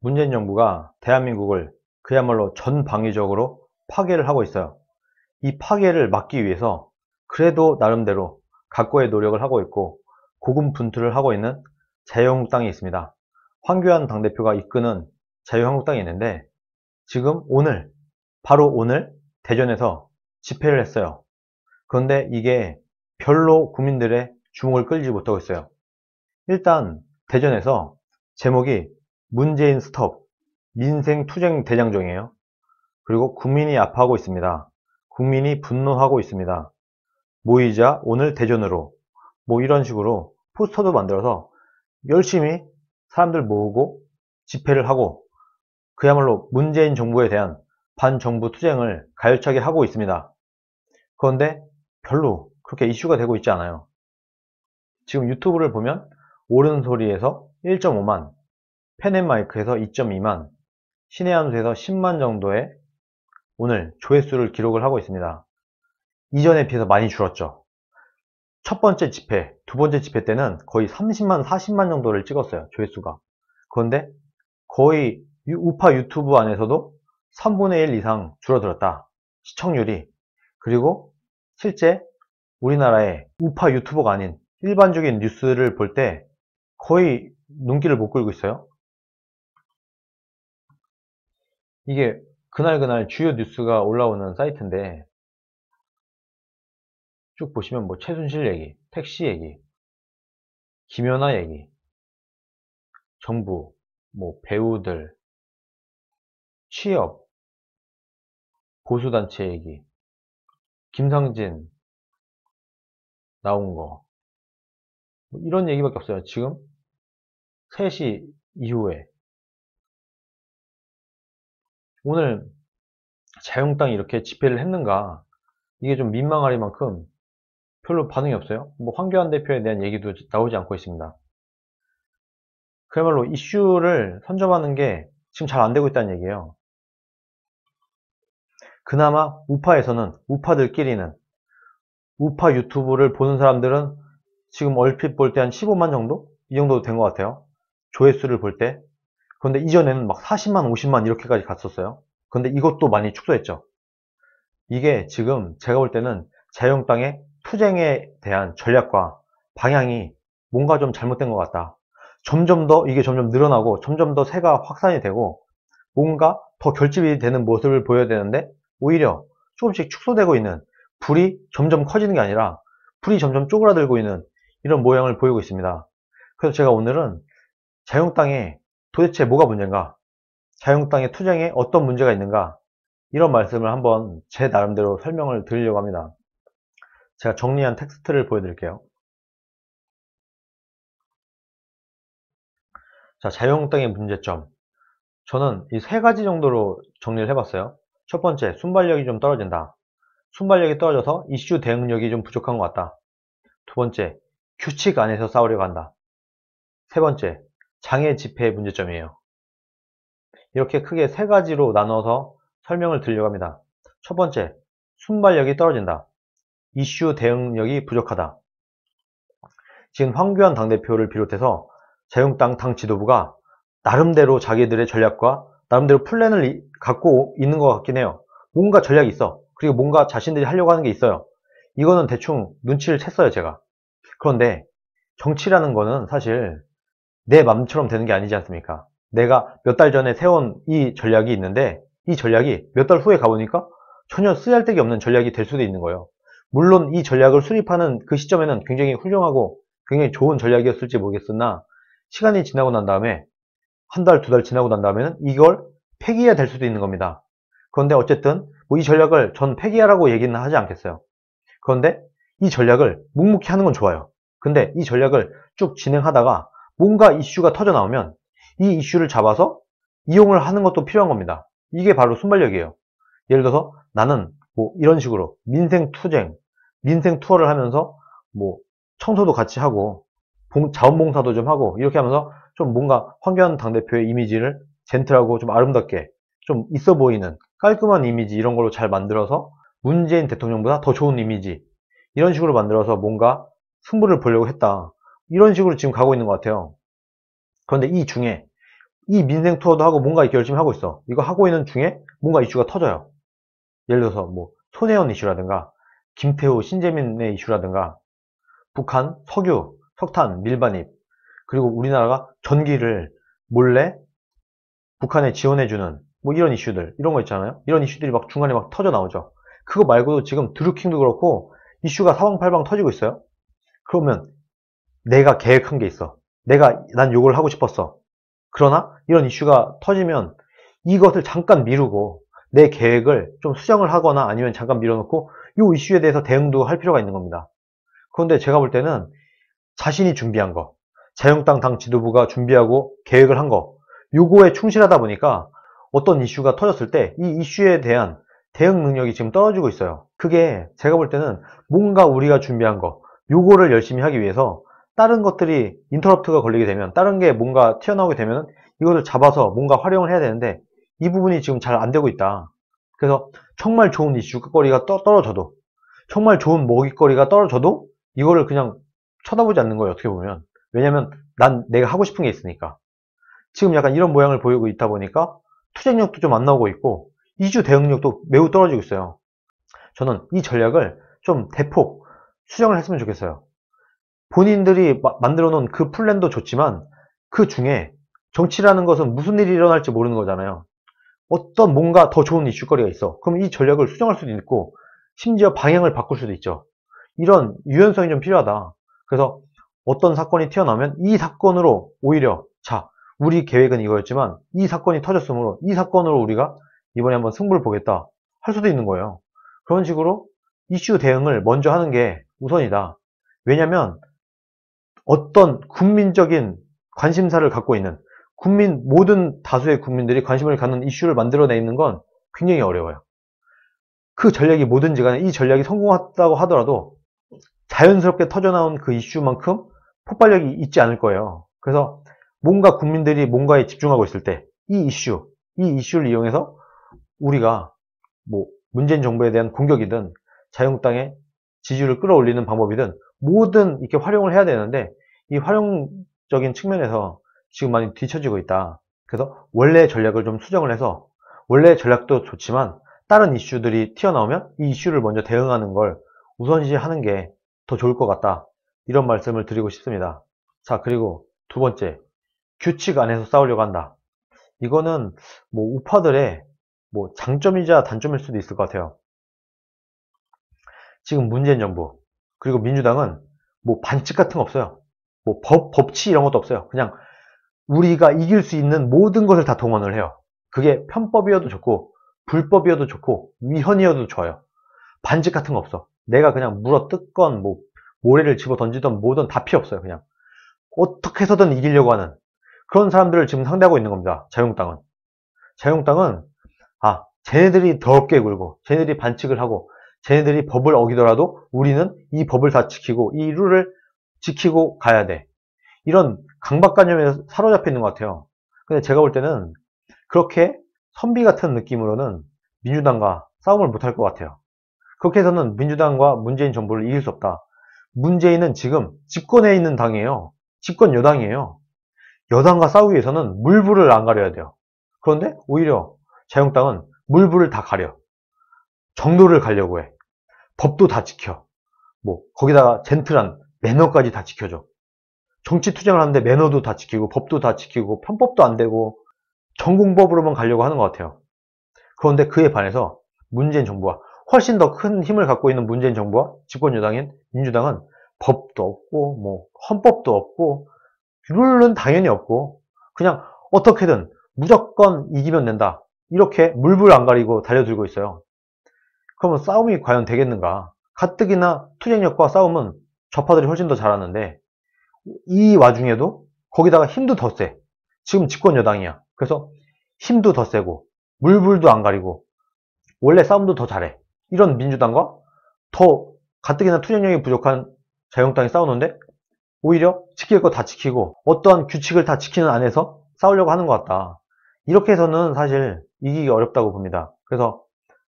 문재인 정부가 대한민국을 그야말로 전방위적으로 파괴를 하고 있어요. 이 파괴를 막기 위해서 그래도 나름대로 각고의 노력을 하고 있고 고군분투를 하고 있는 자유한국당이 있습니다. 황교안 당대표가 이끄는 자유한국당이 있는데 지금 오늘, 바로 오늘 대전에서 집회를 했어요. 그런데 이게 별로 국민들의 주목을 끌지 못하고 있어요. 일단 대전에서 제목이 문재인 스톱, 민생 투쟁 대장정이에요. 그리고 국민이 아파하고 있습니다. 국민이 분노하고 있습니다. 모이자 오늘 대전으로, 뭐 이런 식으로 포스터도 만들어서 열심히 사람들 모으고 집회를 하고 그야말로 문재인 정부에 대한 반정부 투쟁을 가열차게 하고 있습니다. 그런데 별로 그렇게 이슈가 되고 있지 않아요. 지금 유튜브를 보면 옳은소리에서 1.5만, 펜앤마이크에서 2.2만, 신의 한 수에서 10만 정도의 오늘 조회수를 기록을 하고 있습니다. 이전에 비해서 많이 줄었죠. 첫 번째 집회, 두 번째 집회 때는 거의 30만, 40만 정도를 찍었어요. 조회수가. 그런데 거의 우파 유튜브 안에서도 3분의 1 이상 줄어들었다. 시청률이. 그리고 실제 우리나라의 우파 유튜버가 아닌 일반적인 뉴스를 볼 때 거의 눈길을 못 끌고 있어요. 이게 그날그날 주요 뉴스가 올라오는 사이트인데 쭉 보시면 뭐 최순실 얘기, 택시 얘기, 김연아 얘기, 정부, 뭐 배우들, 취업, 보수단체 얘기, 김상진 나온 거, 뭐 이런 얘기밖에 없어요. 지금 3시 이후에 오늘 자유한국당이 이렇게 집회를 했는가, 이게 좀 민망하리만큼 별로 반응이 없어요. 뭐 황교안 대표에 대한 얘기도 나오지 않고 있습니다. 그야말로 이슈를 선점하는 게 지금 잘 안 되고 있다는 얘기예요. 그나마 우파에서는, 우파들끼리는, 우파 유튜브를 보는 사람들은 지금 얼핏 볼 때 한 15만 정도? 이 정도 된 것 같아요. 조회수를 볼 때. 그런데 이전에는 막 40만, 50만 이렇게까지 갔었어요. 그런데 이것도 많이 축소했죠. 이게 지금 제가 볼 때는 자유한국당의 투쟁에 대한 전략과 방향이 뭔가 좀 잘못된 것 같다. 점점 더 이게 점점 늘어나고 점점 더 세가 확산이 되고 뭔가 더 결집이 되는 모습을 보여야 되는데 오히려 조금씩 축소되고 있는, 불이 점점 커지는 게 아니라 불이 점점 쪼그라들고 있는 이런 모양을 보이고 있습니다. 그래서 제가 오늘은 자유한국당에 도대체 뭐가 문제인가, 자유한국당의 투쟁에 어떤 문제가 있는가, 이런 말씀을 한번 제 나름대로 설명을 드리려고 합니다. 제가 정리한 텍스트를 보여드릴게요. 자, 자유한국당의 문제점. 저는 이 3가지 정도로 정리를 해봤어요. 첫 번째, 순발력이 좀 떨어진다. 순발력이 떨어져서 이슈 대응력이 좀 부족한 것 같다. 두 번째, 규칙 안에서 싸우려고 한다. 세 번째, 장애 집회의 문제점이에요. 이렇게 크게 3가지로 나눠서 설명을 드리려고 합니다. 첫 번째, 순발력이 떨어진다. 이슈 대응력이 부족하다. 지금 황교안 당대표를 비롯해서 자유한국당 당 지도부가 나름대로 자기들의 전략과 나름대로 플랜을 갖고 있는 것 같긴 해요. 뭔가 전략이 있어. 그리고 뭔가 자신들이 하려고 하는 게 있어요. 이거는 대충 눈치를 챘어요, 제가. 그런데 정치라는 거는 사실 내 맘처럼 되는 게 아니지 않습니까? 내가 몇 달 전에 세운 이 전략이 있는데 이 전략이 몇 달 후에 가보니까 전혀 쓰잘데기 없는 전략이 될 수도 있는 거예요. 물론 이 전략을 수립하는 그 시점에는 굉장히 훌륭하고 굉장히 좋은 전략이었을지 모르겠으나 시간이 지나고 난 다음에 한 달, 두 달 지나고 난 다음에는 이걸 폐기해야 될 수도 있는 겁니다. 그런데 어쨌든 뭐 이 전략을 전 폐기하라고 얘기는 하지 않겠어요. 그런데 이 전략을 묵묵히 하는 건 좋아요. 근데 이 전략을 쭉 진행하다가 뭔가 이슈가 터져 나오면 이 이슈를 잡아서 이용을 하는 것도 필요한 겁니다. 이게 바로 순발력이에요. 예를 들어서 나는 뭐 이런 식으로 민생 투쟁, 민생 투어를 하면서 뭐 청소도 같이 하고 자원봉사도 좀 하고 이렇게 하면서 좀 뭔가 황교안 당대표의 이미지를 젠틀하고 좀 아름답게 좀 있어 보이는 깔끔한 이미지, 이런 걸로 잘 만들어서 문재인 대통령보다 더 좋은 이미지, 이런 식으로 만들어서 뭔가 승부를 보려고 했다. 이런 식으로 지금 가고 있는 것 같아요. 그런데 이 중에 이 민생 투어도 하고 뭔가 이렇게 열심히 하고 있어. 이거 하고 있는 중에 뭔가 이슈가 터져요. 예를 들어서 뭐 손혜원 이슈라든가 김태우, 신재민의 이슈라든가 북한, 석유, 석탄, 밀반입, 그리고 우리나라가 전기를 몰래 북한에 지원해주는 뭐 이런 이슈들, 이런 거 있잖아요. 이런 이슈들이 막 중간에 막 터져 나오죠. 그거 말고도 지금 드루킹도 그렇고 이슈가 사방팔방 터지고 있어요. 그러면 내가 계획한 게 있어. 난 요걸 하고 싶었어. 그러나 이런 이슈가 터지면 이것을 잠깐 미루고 내 계획을 좀 수정을 하거나 아니면 잠깐 밀어놓고 이 이슈에 대해서 대응도 할 필요가 있는 겁니다. 그런데 제가 볼 때는 자신이 준비한 거, 자유한국당 당 지도부가 준비하고 계획을 한 거, 요거에 충실하다 보니까 어떤 이슈가 터졌을 때 이 이슈에 대한 대응 능력이 지금 떨어지고 있어요. 그게 제가 볼 때는 뭔가 우리가 준비한 거, 요거를 열심히 하기 위해서 다른 것들이 인터럽트가 걸리게 되면, 다른 게 뭔가 튀어나오게 되면 이거를 잡아서 뭔가 활용을 해야 되는데 이 부분이 지금 잘 안 되고 있다. 그래서 정말 좋은 이슈거리가 떨어져도, 정말 좋은 먹잇거리가 떨어져도 이거를 그냥 쳐다보지 않는 거예요, 어떻게 보면. 왜냐면 내가 하고 싶은 게 있으니까. 지금 약간 이런 모양을 보이고 있다 보니까 투쟁력도 좀 안 나오고 있고 이슈 대응력도 매우 떨어지고 있어요. 저는 이 전략을 좀 대폭 수정을 했으면 좋겠어요. 본인들이 만들어 놓은 그 플랜도 좋지만 그 중에 정치라는 것은 무슨 일이 일어날지 모르는 거잖아요. 어떤 뭔가 더 좋은 이슈거리가 있어. 그럼 이 전략을 수정할 수도 있고 심지어 방향을 바꿀 수도 있죠. 이런 유연성이 좀 필요하다. 그래서 어떤 사건이 튀어나오면 이 사건으로 오히려 우리 계획은 이거였지만 이 사건이 터졌으므로 이 사건으로 우리가 이번에 한번 승부를 보겠다 할 수도 있는 거예요. 그런 식으로 이슈 대응을 먼저 하는 게 우선이다. 왜냐면 어떤 국민적인 관심사를 갖고 있는 모든 다수의 국민들이 관심을 갖는 이슈를 만들어내는 건 굉장히 어려워요. 그 전략이 뭐든지 간에 이 전략이 성공했다고 하더라도 자연스럽게 터져나온 그 이슈만큼 폭발력이 있지 않을 거예요. 그래서 뭔가 국민들이 뭔가에 집중하고 있을 때 이 이슈를 이용해서 우리가 뭐 문재인 정부에 대한 공격이든 자유한국당의 지지율을 끌어올리는 방법이든 뭐든 이렇게 활용을 해야 되는데 이 활용적인 측면에서 지금 많이 뒤처지고 있다. 그래서 원래 전략을 좀 수정을 해서 원래 전략도 좋지만 다른 이슈들이 튀어나오면 이 이슈를 먼저 대응하는 걸 우선시하는 게 더 좋을 것 같다. 이런 말씀을 드리고 싶습니다. 자, 그리고 두 번째, 규칙 안에서 싸우려고 한다. 이거는 뭐 우파들의 뭐 장점이자 단점일 수도 있을 것 같아요. 지금 문재인 정부 그리고 민주당은 뭐 반칙 같은 거 없어요. 뭐 법치 이런 것도 없어요. 그냥 우리가 이길 수 있는 모든 것을 다 동원을 해요. 그게 편법이어도 좋고 불법이어도 좋고 위헌이어도 좋아요. 반칙 같은 거 없어. 내가 그냥 물어 뜯건 뭐 모래를 집어 던지던 뭐든 다 필요 없어요. 그냥 어떻게 해서든 이기려고 하는 그런 사람들을 지금 상대하고 있는 겁니다. 자유한국당은 쟤네들이 더럽게 굴고 쟤네들이 반칙을 하고 쟤네들이 법을 어기더라도 우리는 이 법을 다 지키고 이 룰을 지키고 가야 돼. 이런 강박관념에 사로잡혀 있는 것 같아요. 근데 제가 볼 때는 그렇게 선비 같은 느낌으로는 민주당과 싸움을 못할 것 같아요. 그렇게 해서는 민주당과 문재인 정부를 이길 수 없다. 문재인은 지금 집권에 있는 당이에요. 집권 여당이에요. 여당과 싸우기 위해서는 물불을 안 가려야 돼요. 그런데 오히려 자유한국당은 물불을 다 가려. 정도를 가려고 해. 법도 다 지켜. 뭐 거기다가 젠틀한 매너까지 다 지켜줘. 정치 투쟁을 하는데 매너도 다 지키고 법도 다 지키고 편법도 안 되고 전공법으로만 가려고 하는 것 같아요. 그런데 그에 반해서 문재인 정부와 훨씬 더 큰 힘을 갖고 있는 문재인 정부와 집권 여당인 민주당은 법도 없고 뭐 헌법도 없고 룰은 당연히 없고 그냥 어떻게든 무조건 이기면 된다. 이렇게 물불 안 가리고 달려들고 있어요. 그러면 싸움이 과연 되겠는가? 가뜩이나 투쟁력과 싸움은 좌파들이 훨씬 더 잘하는데 이 와중에도 거기다가 힘도 더 세. 지금 집권 여당이야. 그래서 힘도 더 세고 물불도 안 가리고 원래 싸움도 더 잘해. 이런 민주당과 더 가뜩이나 투쟁력이 부족한 자유한국당이 싸우는데 오히려 지킬 거 다 지키고 어떠한 규칙을 다 지키는 안에서 싸우려고 하는 것 같다. 이렇게 해서는 사실 이기기 어렵다고 봅니다. 그래서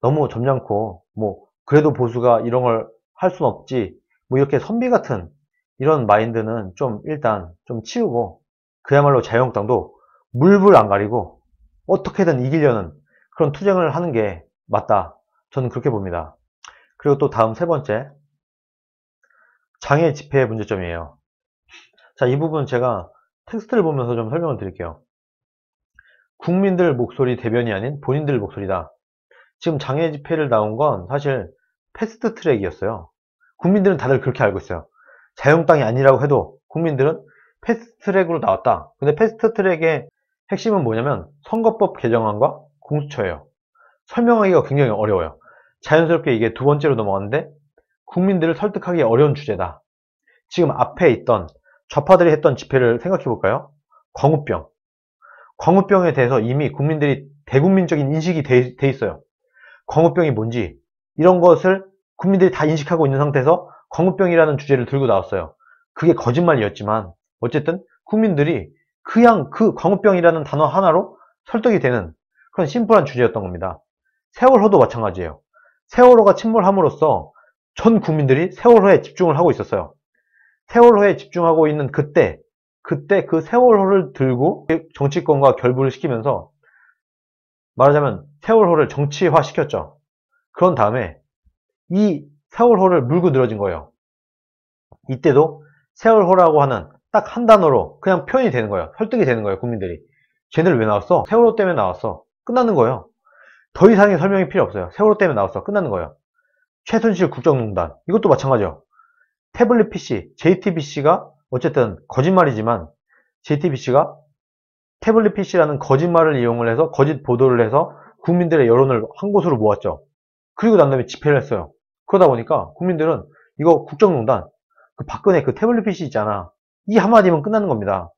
너무 점잖고 뭐 그래도 보수가 이런 걸 할 순 없지 뭐 이렇게 선비 같은 이런 마인드는 좀 일단 좀 치우고 그야말로 자유한국당도 물불 안 가리고 어떻게든 이기려는 그런 투쟁을 하는 게 맞다. 저는 그렇게 봅니다. 그리고 또 다음 세 번째, 장애 집회의 문제점이에요. 자, 이 부분 제가 텍스트를 보면서 좀 설명을 드릴게요. 국민들 목소리 대변이 아닌 본인들 목소리다. 지금 장애 집회를 나온 건 사실 패스트 트랙이었어요. 국민들은 다들 그렇게 알고 있어요. 자유한국당이 아니라고 해도 국민들은 패스트 트랙으로 나왔다. 근데 패스트 트랙의 핵심은 뭐냐면 선거법 개정안과 공수처예요. 설명하기가 굉장히 어려워요. 자연스럽게 이게 두 번째로 넘어갔는데 국민들을 설득하기 어려운 주제다. 지금 앞에 있던 좌파들이 했던 집회를 생각해 볼까요? 광우병. 광우병에 대해서 이미 국민들이 대국민적인 인식이 돼 있어요. 광우병이 뭔지 이런 것을 국민들이 다 인식하고 있는 상태에서 광우병이라는 주제를 들고 나왔어요. 그게 거짓말이었지만 어쨌든 국민들이 그냥 그 광우병이라는 단어 하나로 설득이 되는 그런 심플한 주제였던 겁니다. 세월호도 마찬가지예요. 세월호가 침몰함으로써 전 국민들이 세월호에 집중을 하고 있었어요. 세월호에 집중하고 있는 그때 그 세월호를 들고 정치권과 결부를 시키면서 말하자면 세월호를 정치화 시켰죠. 그런 다음에 이 세월호를 물고 늘어진 거예요. 이때도 세월호라고 하는 딱 한 단어로 그냥 표현이 되는 거예요. 설득이 되는 거예요, 국민들이. 쟤네를 왜 나왔어? 세월호 때문에 나왔어. 끝나는 거예요. 더 이상의 설명이 필요 없어요. 세월호 때문에 나왔어. 끝나는 거예요. 최순실 국정농단. 이것도 마찬가지예요. 태블릿 PC, JTBC가 어쨌든 거짓말이지만 JTBC가 태블릿 PC라는 거짓말을 이용을 해서 거짓 보도를 해서 국민들의 여론을 한 곳으로 모았죠. 그리고 난 다음에 집회를 했어요. 그러다 보니까 국민들은 이거 국정농단, 그 박근혜 그 태블릿 PC 있잖아. 이 한마디면 끝나는 겁니다.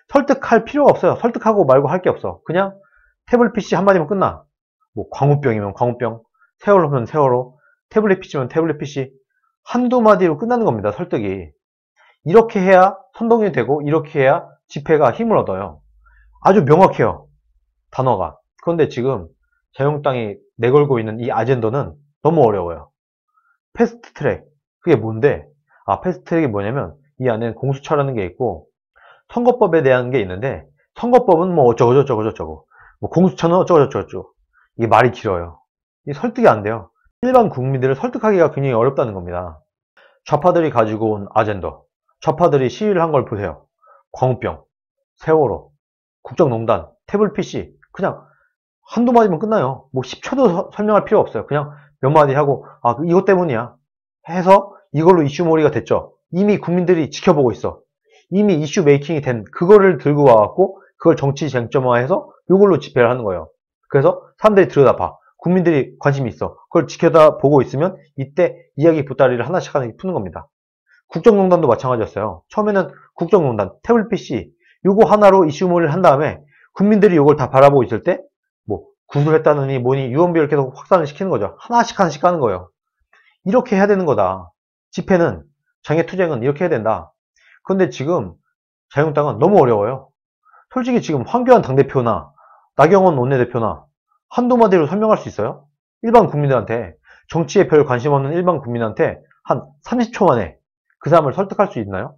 설득할 필요가 없어요. 설득하고 말고 할 게 없어. 그냥 태블릿 PC 한마디면 끝나. 뭐 광우병이면 광우병, 세월호면 세월호, 태블릿 PC면 태블릿 PC. 한두 마디로 끝나는 겁니다. 설득이. 이렇게 해야 선동이 되고 이렇게 해야 집회가 힘을 얻어요. 아주 명확해요. 단어가. 그런데 지금 자유한국당이 내걸고 있는 이 아젠더는 너무 어려워요. 패스트 트랙. 그게 뭔데? 패스트 트랙이 뭐냐면 이 안에 공수처라는 게 있고 선거법에 대한 게 있는데 선거법은 뭐 어쩌고저쩌고 뭐 공수처는 어쩌고저쩌고 이게 말이 길어요. 이게 설득이 안 돼요. 일반 국민들을 설득하기가 굉장히 어렵다는 겁니다. 좌파들이 가지고 온 아젠더, 좌파들이 시위를 한 걸 보세요. 광우병, 세월호, 국정농단, 태블릿 PC 그냥 한두 마디면 끝나요. 뭐 10초도 설명할 필요 없어요. 그냥 몇 마디 하고 이것 때문이야 해서 이걸로 이슈몰이가 됐죠. 이미 국민들이 지켜보고 있어. 이미 이슈 메이킹이 된 그거를 들고 와갖고 그걸 정치 쟁점화해서 이걸로 집회를 하는 거예요. 그래서 사람들이 들여다봐. 국민들이 관심이 있어. 그걸 지켜다보고 있으면 이때 이야기 보따리를 하나씩 푸는 겁니다. 국정농단도 마찬가지였어요. 처음에는 국정농단, 태블릿 PC 요거 하나로 이슈몰이를 한 다음에 국민들이 요걸 다 바라보고 있을 때 뭐 구술했다느니 뭐니 유언비어를 계속 확산을 시키는 거죠. 하나씩 하나씩 까는 거예요. 이렇게 해야 되는 거다. 집회는 장애투쟁은 이렇게 해야 된다. 그런데 지금 자유한국당은 너무 어려워요. 솔직히 지금 황교안 당대표나 나경원 원내대표나 한두 마디로 설명할 수 있어요? 일반 국민들한테 정치에 별 관심 없는 일반 국민한테 한 30초 만에 그 사람을 설득할 수 있나요?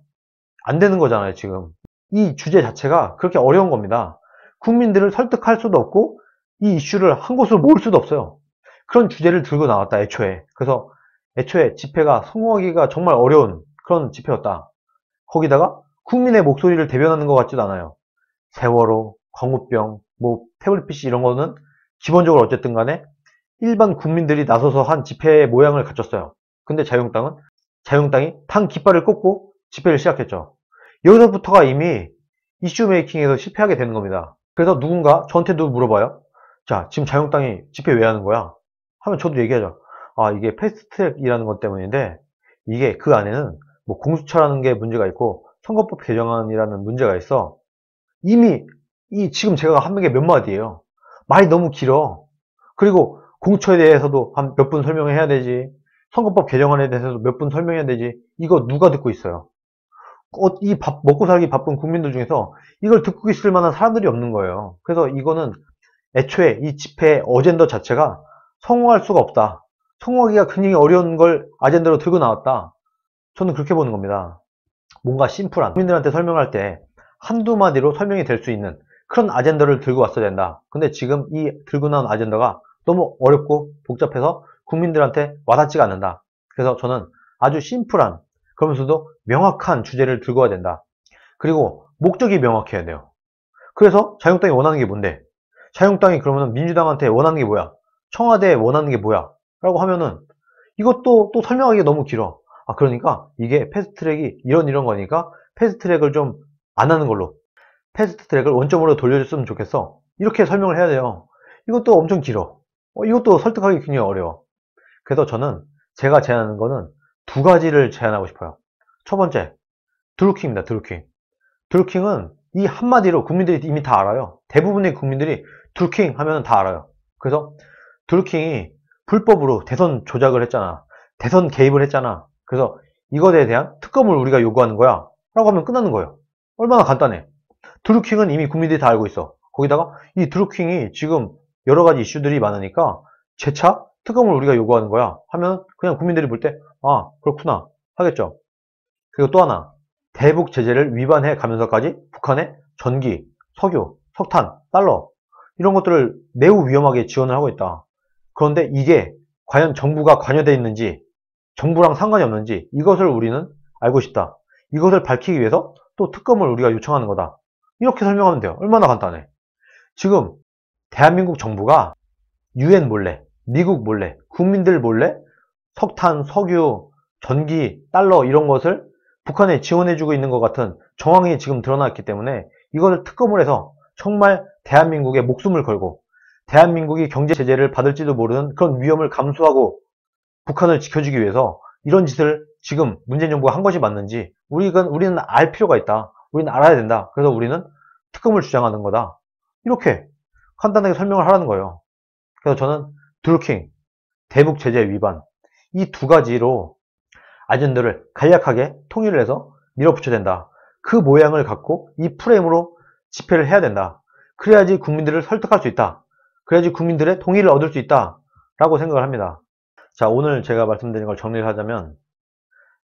안 되는 거잖아요, 지금. 이 주제 자체가 그렇게 어려운 겁니다. 국민들을 설득할 수도 없고 이 이슈를 한 곳으로 모을 수도 없어요. 그런 주제를 들고 나왔다, 애초에. 그래서 애초에 집회가 성공하기가 정말 어려운 그런 집회였다. 거기다가 국민의 목소리를 대변하는 것 같지도 않아요. 세월호, 광우병, 뭐 태블릿 PC 이런 거는 기본적으로 어쨌든 간에 일반 국민들이 나서서 한 집회의 모양을 갖췄어요. 근데 자유한국당이 당 깃발을 꽂고 집회를 시작했죠. 여기서부터가 이미 이슈 메이킹에서 실패하게 되는 겁니다. 그래서 누군가 저한테도 물어봐요. 자, 지금 자유한국당이 집회 왜 하는 거야? 하면 저도 얘기하죠. 이게 패스트트랙이라는 것 때문인데 이게 그 안에는 뭐 공수처라는 게 문제가 있고 선거법 개정안이라는 문제가 있어. 이미 지금 제가 한 게 몇 마디예요. 말이 너무 길어. 그리고 공수처에 대해서도 한 몇 분 설명해야 되지. 선거법 개정안에 대해서도 몇 분 설명해야 되지. 이거 누가 듣고 있어요? 먹고 살기 바쁜 국민들 중에서 이걸 듣고 있을 만한 사람들이 없는 거예요. 그래서 이거는 애초에 이 집회 어젠더 자체가 성공할 수가 없다. 성공하기가 굉장히 어려운 걸 아젠더로 들고 나왔다. 저는 그렇게 보는 겁니다. 뭔가 심플한 국민들한테 설명할 때 한두 마디로 설명이 될 수 있는 그런 아젠다를 들고 왔어야 된다. 근데 지금 이 들고 나온 아젠다가 너무 어렵고 복잡해서 국민들한테 와닿지가 않는다. 그래서 저는 아주 심플한, 그러면서도 명확한 주제를 들고 와야 된다. 그리고 목적이 명확해야 돼요. 그래서 자유한국당이 원하는 게 뭔데? 자유한국당이 그러면 민주당한테 원하는 게 뭐야? 청와대에 원하는 게 뭐야? 라고 하면은 이것도 또 설명하기가 너무 길어. 아, 그러니까 이게 패스트트랙이 이런 거니까 패스트트랙을 좀 안 하는 걸로, 패스트트랙을 원점으로 돌려줬으면 좋겠어. 이렇게 설명을 해야 돼요. 이것도 엄청 길어. 이것도 설득하기 굉장히 어려워. 그래서 저는 제가 제안하는 거는 두 가지를 제안하고 싶어요. 첫 번째, 드루킹입니다. 드루킹. 드루킹은 이 한마디로 국민들이 이미 다 알아요. 대부분의 국민들이 드루킹 하면 다 알아요. 그래서 드루킹이 불법으로 대선 조작을 했잖아. 대선 개입을 했잖아. 그래서 이것에 대한 특검을 우리가 요구하는 거야. 라고 하면 끝나는 거예요. 얼마나 간단해. 드루킹은 이미 국민들이 다 알고 있어. 거기다가 이 드루킹이 지금 여러 가지 이슈들이 많으니까 재차 특검을 우리가 요구하는 거야. 하면 그냥 국민들이 볼 때, 아, 그렇구나. 하겠죠. 그리고 또 하나. 대북 제재를 위반해 가면서까지 북한에 전기, 석유, 석탄, 달러 이런 것들을 매우 위험하게 지원을 하고 있다. 그런데 이게 과연 정부가 관여되어 있는지, 정부랑 상관이 없는지 이것을 우리는 알고 싶다. 이것을 밝히기 위해서 또 특검을 우리가 요청하는 거다. 이렇게 설명하면 돼요. 얼마나 간단해. 지금 대한민국 정부가 UN 몰래, 미국 몰래, 국민들 몰래 석탄, 석유, 전기, 달러 이런 것을 북한에 지원해주고 있는 것 같은 정황이 지금 드러났기 때문에 이것을 특검을 해서 정말 대한민국의 목숨을 걸고 대한민국이 경제 제재를 받을지도 모르는 그런 위험을 감수하고 북한을 지켜주기 위해서 이런 짓을 지금 문재인 정부가 한 것이 맞는지 우리는 알 필요가 있다. 우리는 알아야 된다. 그래서 우리는 특검을 주장하는 거다. 이렇게 간단하게 설명을 하라는 거예요. 그래서 저는 드루킹, 대북 제재 위반 이 두 가지로 아젠다를 간략하게 통일을 해서 밀어붙여야 된다. 그 모양을 갖고 이 프레임으로 집회를 해야 된다. 그래야지 국민들을 설득할 수 있다. 그래야지 국민들의 동의를 얻을 수 있다. 라고 생각을 합니다. 자, 오늘 제가 말씀드린 걸 정리를 하자면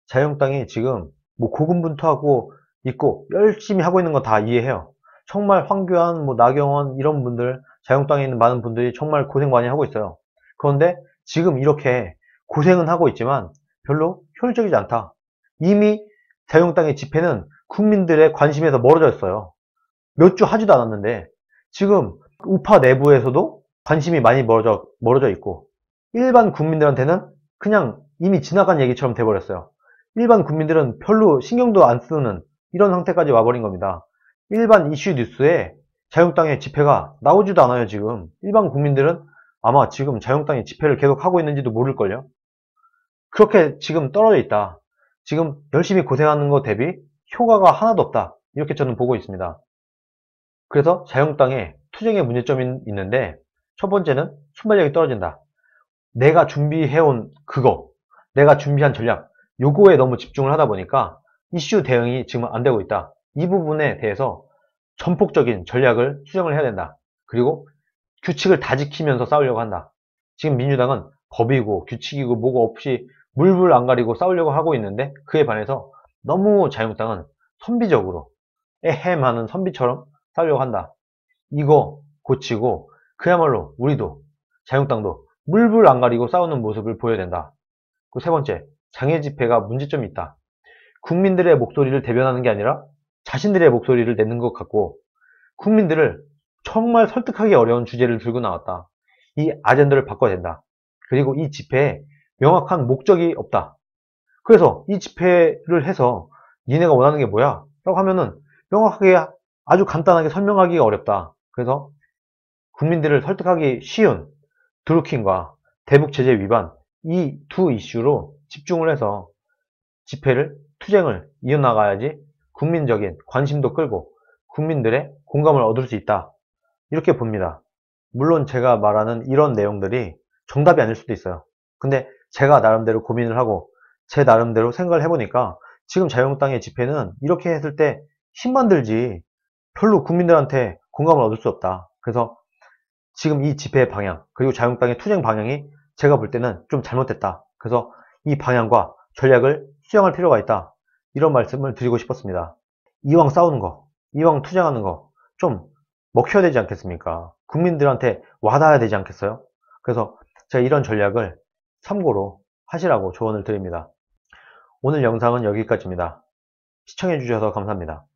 자유한국당이 지금 뭐 고군분투하고 있고 열심히 하고 있는 거 다 이해해요. 정말 황교안, 뭐 나경원 이런 분들, 자유한국당에 있는 많은 분들이 정말 고생 많이 하고 있어요. 그런데 지금 이렇게 고생은 하고 있지만 별로 효율적이지 않다. 이미 자유한국당의 집회는 국민들의 관심에서 멀어져 있어요. 몇 주 하지도 않았는데 지금 우파 내부에서도 관심이 많이 멀어져 있고 일반 국민들한테는 그냥 이미 지나간 얘기처럼 돼버렸어요. 일반 국민들은 별로 신경도 안 쓰는 이런 상태까지 와버린 겁니다. 일반 이슈 뉴스에 자유한국당의 집회가 나오지도 않아요. 지금 일반 국민들은 아마 지금 자유한국당이 집회를 계속 하고 있는지도 모를걸요. 그렇게 지금 떨어져 있다. 지금 열심히 고생하는 것 대비 효과가 하나도 없다. 이렇게 저는 보고 있습니다. 그래서 자유한국당에 투쟁의 문제점이 있는데 첫 번째는 순발력이 떨어진다. 내가 준비해온 그거, 내가 준비한 전략, 요거에 너무 집중을 하다 보니까 이슈 대응이 지금 안 되고 있다. 이 부분에 대해서 전폭적인 전략을 수정을 해야 된다. 그리고 규칙을 다 지키면서 싸우려고 한다. 지금 민주당은 법이고 규칙이고 뭐고 없이 물불 안 가리고 싸우려고 하고 있는데 그에 반해서 너무 자유한국당은 선비적으로 에헴하는 선비처럼 싸우려고 한다. 이거 고치고 그야말로 우리도 자유한국당도 물불 안 가리고 싸우는 모습을 보여야 된다. 그 세 번째, 장애 집회가 문제점이 있다. 국민들의 목소리를 대변하는 게 아니라 자신들의 목소리를 내는 것 같고 국민들을 정말 설득하기 어려운 주제를 들고 나왔다. 이 아젠다를 바꿔야 된다. 그리고 이 집회에 명확한 목적이 없다. 그래서 이 집회를 해서 니네가 원하는 게 뭐야? 라고 하면은 명확하게 아주 간단하게 설명하기가 어렵다. 그래서 국민들을 설득하기 쉬운 드루킹과 대북 제재 위반 이 두 이슈로 집중을 해서 집회를, 투쟁을 이어나가야지 국민적인 관심도 끌고 국민들의 공감을 얻을 수 있다. 이렇게 봅니다. 물론 제가 말하는 이런 내용들이 정답이 아닐 수도 있어요. 근데 제가 나름대로 고민을 하고 제 나름대로 생각을 해보니까 지금 자유한국당의 집회는 이렇게 했을 때 힘만 들지 별로 국민들한테 공감을 얻을 수 없다. 그래서 지금 이 집회의 방향 그리고 자유한국당의 투쟁 방향이 제가 볼 때는 좀 잘못됐다. 그래서 이 방향과 전략을 수정할 필요가 있다. 이런 말씀을 드리고 싶었습니다. 이왕 싸우는 거, 이왕 투쟁하는 거 좀 먹혀야 되지 않겠습니까? 국민들한테 와닿아야 되지 않겠어요? 그래서 제가 이런 전략을 참고로 하시라고 조언을 드립니다. 오늘 영상은 여기까지입니다. 시청해주셔서 감사합니다.